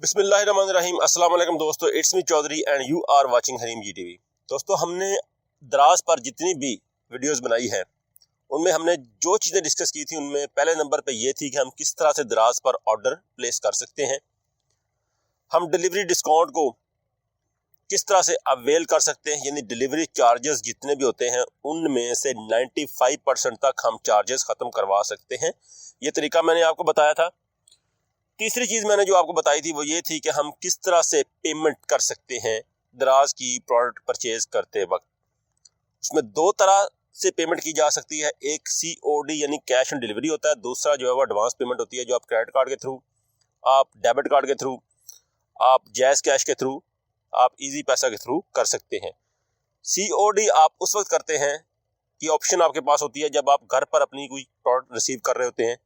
बिस्मिल्लाहिर्रहमानिर्रहीम। अस्सलाम वालेकुम दोस्तों, it's me Chaudhary and you are watching Harim ji TV. दोस्तों, हमने दराज पर जितनी भी वीडियोस बनाई है उनमें हमने जो चीज़ें डिस्कस की थी उनमें पहले नंबर पे ये थी कि हम किस तरह से दराज पर ऑर्डर प्लेस कर सकते हैं, हम डिलीवरी डिस्काउंट को किस तरह से अवेल कर सकते हैं, यानी डिलीवरी चार्जेस जितने भी होते हैं उनमें से 95% तक हम चार्जेस ख़त्म करवा सकते हैं। ये तरीका मैंने आपको बताया था। तीसरी चीज़ मैंने जो आपको बताई थी वो ये थी कि हम किस तरह से पेमेंट कर सकते हैं दराज की प्रोडक्ट परचेज करते वक्त। उसमें दो तरह से पेमेंट की जा सकती है, एक COD यानी कैश ऑन डिलीवरी होता है, दूसरा जो है वो एडवांस पेमेंट होती है जो आप क्रेडिट कार्ड के थ्रू, आप डेबिट कार्ड के थ्रू, आप जैज़ कैश के थ्रू, आप इजी पैसा के थ्रू कर सकते हैं। COD आप उस वक्त करते हैं, ये ऑप्शन आपके पास होती है जब आप घर पर अपनी कोई प्रोडक्ट रिसीव कर रहे होते हैं,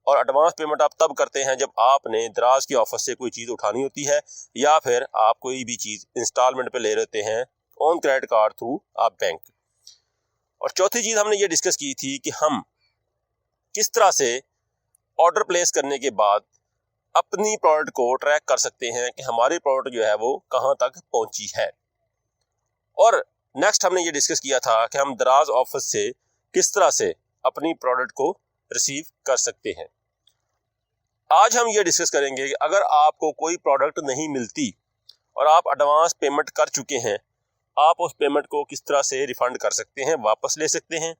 और एडवांस पेमेंट आप तब करते हैं जब आपने दराज की ऑफिस से कोई चीज़ उठानी होती है या फिर आप कोई भी चीज़ इंस्टॉलमेंट पे ले रहते हैं ऑन क्रेडिट कार्ड थ्रू आप बैंक। और चौथी चीज़ हमने ये डिस्कस की थी कि हम किस तरह से ऑर्डर प्लेस करने के बाद अपनी प्रोडक्ट को ट्रैक कर सकते हैं कि हमारी प्रोडक्ट जो है वो कहाँ तक पहुँची है। और नेक्स्ट हमने ये डिस्कस किया था कि हम दराज ऑफिस से किस तरह से अपनी प्रोडक्ट को रिसीव कर सकते हैं। आज हम ये डिस्कस करेंगे कि अगर आपको कोई प्रोडक्ट नहीं मिलती और आप एडवांस पेमेंट कर चुके हैं, आप उस पेमेंट को किस तरह से रिफंड कर सकते हैं, वापस ले सकते हैं,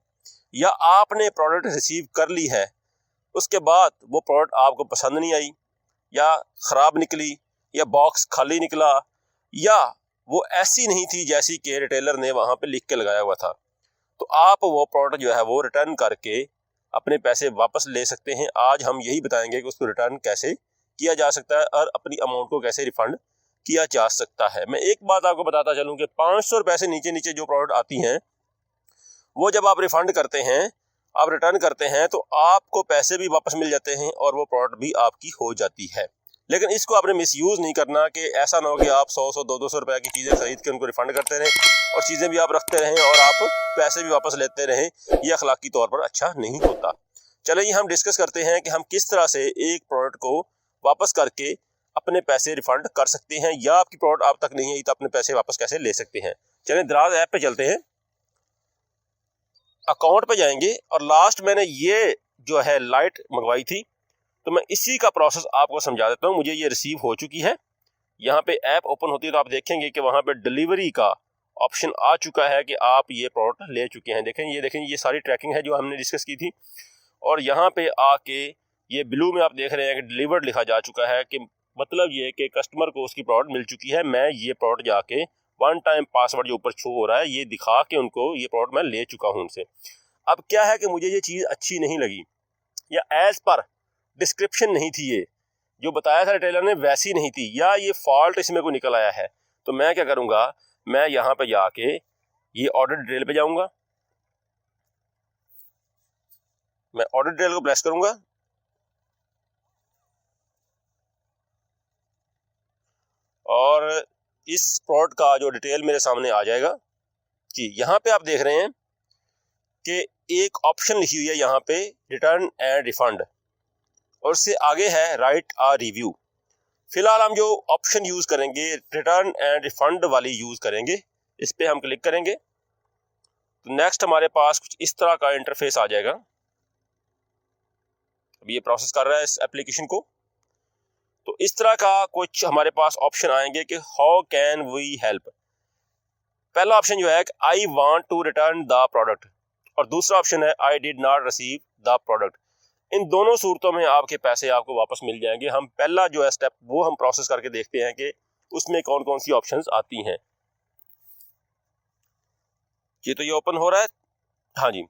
या आपने प्रोडक्ट रिसीव कर ली है उसके बाद वो प्रोडक्ट आपको पसंद नहीं आई या ख़राब निकली या बॉक्स खाली निकला या वो ऐसी नहीं थी जैसी कि रिटेलर ने वहाँ पे लिख के लगाया हुआ था, तो आप वो प्रोडक्ट जो है वो रिटर्न करके अपने पैसे वापस ले सकते हैं। आज हम यही बताएंगे कि उसको रिटर्न कैसे किया जा सकता है और अपनी अमाउंट को कैसे रिफंड किया जा सकता है। मैं एक बात आपको बताता चलूं कि 500 रुपए से नीचे नीचे जो प्रोडक्ट आती हैं वो जब आप रिफंड करते हैं, आप रिटर्न करते हैं, तो आपको पैसे भी वापस मिल जाते हैं और वो प्रोडक्ट भी आपकी हो जाती है। लेकिन इसको आपने मिसयूज़ नहीं करना कि ऐसा ना हो कि आप 100 200 रुपए की चीज़ें खरीद के उनको रिफंड करते रहें और चीज़ें भी आप रखते रहें और आप पैसे भी वापस लेते रहें। ये अखलाकी तौर पर अच्छा नहीं होता। चलिए हम डिस्कस करते हैं कि हम किस तरह से एक प्रोडक्ट को वापस करके अपने पैसे रिफंड कर सकते हैं, या आपकी प्रोडक्ट आप तक नहीं आई तो अपने पैसे वापस कैसे ले सकते हैं। चलिए दराज ऐप पे चलते हैं, अकाउंट पे जाएंगे और लास्ट मैंने ये जो है लाइट मंगवाई थी तो मैं इसी का प्रोसेस आपको समझा देता हूँ। मुझे ये रिसीव हो चुकी है, यहाँ पे ऐप ओपन होती है तो आप देखेंगे कि वहाँ पे डिलीवरी का ऑप्शन आ चुका है कि आप ये प्रोडक्ट ले चुके हैं। देखें ये सारी ट्रैकिंग है जो हमने डिस्कस की थी, और यहाँ पे आके ये ब्लू में आप देख रहे हैं कि डिलीवर्ड लिखा जा चुका है, कि मतलब ये कि कस्टमर को उसकी प्रोडक्ट मिल चुकी है। मैं ये प्रोडक्ट जाके 1 टाइम पासवर्ड जो ऊपर शो हो रहा है ये दिखा के उनको ये प्रोडक्ट मैं ले चुका हूँ उनसे। अब क्या है कि मुझे ये चीज़ अच्छी नहीं लगी या एज पर डिस्क्रिप्शन नहीं थी, ये जो बताया था रिटेलर ने वैसी नहीं थी, या ये फॉल्ट इसमें को निकल आया है, तो मैं क्या करूँगा, मैं यहाँ पे जाके ये ऑर्डर डिटेल पे जाऊँगा, मैं ऑर्डर डिटेल को प्रेस करूँगा और इस प्रोडक्ट का जो डिटेल मेरे सामने आ जाएगा जी। यहाँ पे आप देख रहे हैं कि एक ऑप्शन लिखी हुई है यहाँ पे रिटर्न एंड रिफंड, और उससे आगे है राइट आ रिव्यू। फिलहाल हम जो ऑप्शन यूज करेंगे रिटर्न एंड रिफंड वाली यूज करेंगे, इस पे हम क्लिक करेंगे तो नेक्स्ट हमारे पास कुछ इस तरह का इंटरफेस आ जाएगा। अब ये प्रोसेस कर रहा है इस एप्लीकेशन को, तो इस तरह का कुछ हमारे पास ऑप्शन आएंगे कि हाउ कैन वी हेल्प। पहला ऑप्शन जो है I want to return the product, और दूसरा ऑप्शन है I did not receive the product. इन दोनों सूरतों में आपके पैसे आपको वापस मिल जाएंगे। हम पहला जो है स्टेप वो हम प्रोसेस करके देखते हैं कि उसमें कौन कौन सी ऑप्शंस आती हैं। ये तो ये ओपन हो रहा है, हाँ जी,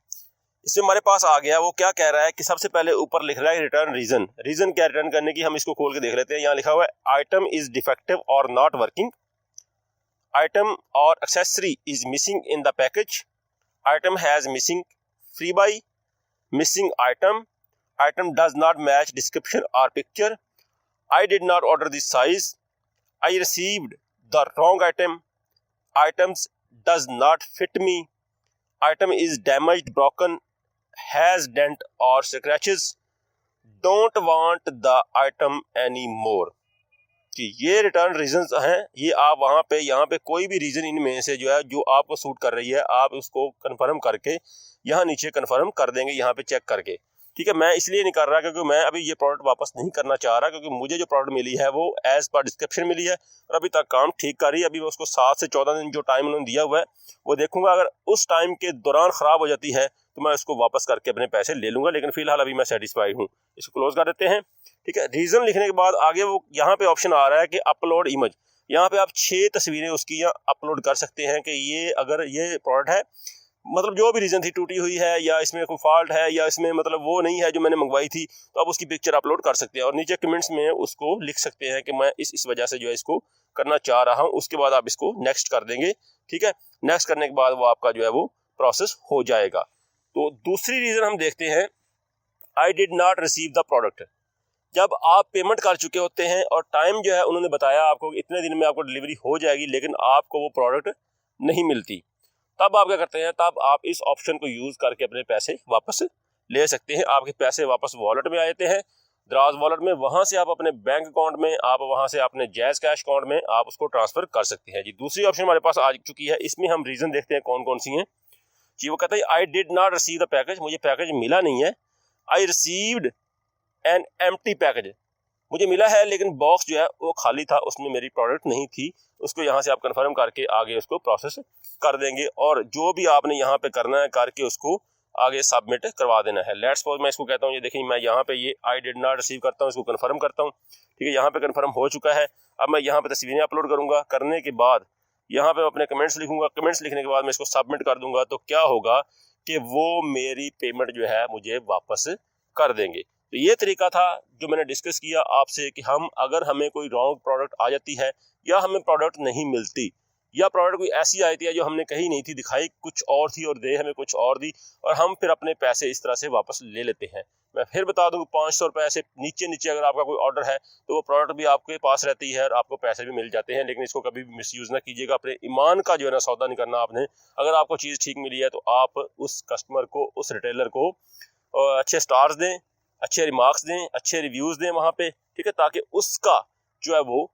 इसमें हमारे पास आ गया। वो क्या कह रहा है कि सबसे पहले ऊपर लिख रहा है रिटर्न रीजन। रीजन क्या रिटर्न करने की, हम इसको खोल के देख लेते हैं। यहाँ लिखा हुआ है आइटम इज डिफेक्टिव और नॉट वर्किंग, आइटम और accessory is missing in the package, item has missing free by, missing item, item does not match description or picture, I did not order this size, I received the wrong item, items does not fit me, item is damaged, broken, has dent or scratches, don't want the item anymore। कि ये return reasons हैं, ये आप वहाँ पे यहाँ पे कोई भी रीज़न इनमें से जो है जो आपको सूट कर रही है आप उसको कंफर्म करके यहाँ नीचे कंफर्म कर देंगे, यहाँ पे चेक करके। ठीक है, मैं इसलिए नहीं कर रहा क्योंकि मैं अभी ये प्रोडक्ट वापस नहीं करना चाह रहा, क्योंकि मुझे जो प्रोडक्ट मिली है वो एज पर डिस्क्रिप्शन मिली है और अभी तक काम ठीक कर रही है। अभी मैं उसको 7 से 14 दिन जो टाइम उन्होंने दिया हुआ है वो देखूंगा, अगर उस टाइम के दौरान ख़राब हो जाती है तो मैं उसको वापस करके अपने पैसे ले लूँगा, लेकिन फिलहाल अभी मैं सेटिस्फाइड हूँ। इसको क्लोज कर देते हैं। ठीक है, रीज़न लिखने के बाद आगे वो यहाँ पे ऑप्शन आ रहा है कि अपलोड इमेज। यहाँ पे आप 6 तस्वीरें उसकी यहाँ अपलोड कर सकते हैं कि ये अगर ये प्रोडक्ट है, मतलब जो भी रीज़न थी, टूटी हुई है या इसमें कोई फॉल्ट है या इसमें मतलब वो नहीं है जो मैंने मंगवाई थी, तो आप उसकी पिक्चर अपलोड कर सकते हैं और नीचे कमेंट्स में उसको लिख सकते हैं कि मैं इस वजह से जो है इसको करना चाह रहा हूँ। उसके बाद आप इसको नेक्स्ट कर देंगे। ठीक है, नेक्स्ट करने के बाद वो आपका जो है वो प्रोसेस हो जाएगा। तो दूसरी रीज़न हम देखते हैं, आई did not receive the product. जब आप पेमेंट कर चुके होते हैं और टाइम जो है उन्होंने बताया आपको इतने दिन में आपको डिलीवरी हो जाएगी, लेकिन आपको वो प्रोडक्ट नहीं मिलती, तब आप क्या करते हैं, तब आप इस ऑप्शन को यूज़ करके अपने पैसे वापस ले सकते हैं। आपके पैसे वापस वॉलेट में आ जाते हैं, द्राज वॉलेट में। वहाँ से आप अपने बैंक अकाउंट में, आप वहाँ से अपने जैज़ कैश अकाउंट में आप उसको ट्रांसफ़र कर सकते हैं जी। दूसरी ऑप्शन हमारे पास आ चुकी है, इसमें हम रीज़न देखते हैं कौन कौन सी हैं जी। वो कहता है I did not receive the package, मुझे पैकेज मिला नहीं है। I received an empty package, मुझे मिला है लेकिन बॉक्स जो है वो खाली था, उसमें मेरी प्रोडक्ट नहीं थी। उसको यहाँ से आप कंफर्म करके आगे उसको प्रोसेस कर देंगे और जो भी आपने यहाँ पे करना है करके उसको आगे सबमिट करवा देना है। लेट्स सपोज मैं इसको कहता हूँ, ये देखिए मैं यहाँ पे ये आई डिड नॉट रिसीव करता हूँ, इसको कंफर्म करता हूँ। ठीक है, यहाँ पे कंफर्म हो चुका है। अब मैं यहाँ पे तस्वीरें अपलोड करूँगा, करने के बाद यहाँ पे अपने कमेंट्स लिखूंगा, कमेंट्स लिखने के बाद मैं इसको सबमिट कर दूंगा। तो क्या होगा कि वो मेरी पेमेंट जो है मुझे वापस कर देंगे। तो ये तरीका था जो मैंने डिस्कस किया आपसे कि हम अगर हमें कोई रॉन्ग प्रोडक्ट आ जाती है या हमें प्रोडक्ट नहीं मिलती या प्रोडक्ट कोई ऐसी आई थी जो हमने कही नहीं थी, दिखाई कुछ और थी और दे हमें कुछ और दी, और हम फिर अपने पैसे इस तरह से वापस ले लेते हैं। मैं फिर बता दूं 500 रुपये से नीचे अगर आपका कोई ऑर्डर है तो वो प्रोडक्ट भी आपके पास रहती है और आपको पैसे भी मिल जाते हैं। लेकिन इसको कभी भी मिसयूज़ ना कीजिएगा, अपने ईमान का जो है ना सौदा नहीं करना आपने। अगर आपको चीज़ ठीक मिली है तो आप उस कस्टमर को, उस रिटेलर को अच्छे स्टार्स दें, अच्छे रिमार्क्स दें, अच्छे रिव्यूज़ दें वहाँ पे। ठीक है, ताकि उसका जो है वो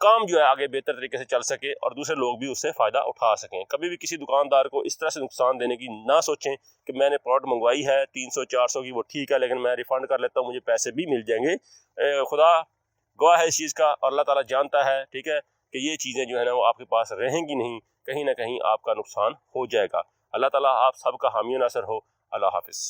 काम जो है आगे बेहतर तरीके से चल सके और दूसरे लोग भी उससे फ़ायदा उठा सकें। कभी भी किसी दुकानदार को इस तरह से नुकसान देने की ना सोचें कि मैंने प्रोडक्ट मंगवाई है 300-400 की, वो ठीक है लेकिन मैं रिफ़ंड कर लेता हूँ, मुझे पैसे भी मिल जाएंगे। खुदा गवाह है इस चीज़ का और अल्लाह ताला जानता है, ठीक है, कि ये चीज़ें जो है ना वो आपके पास रहेंगी नहीं, कहीं ना कहीं आपका नुकसान हो जाएगा। अल्लाह ताला आप सबका हामी नासर हो। अल्लाह हाफिज़।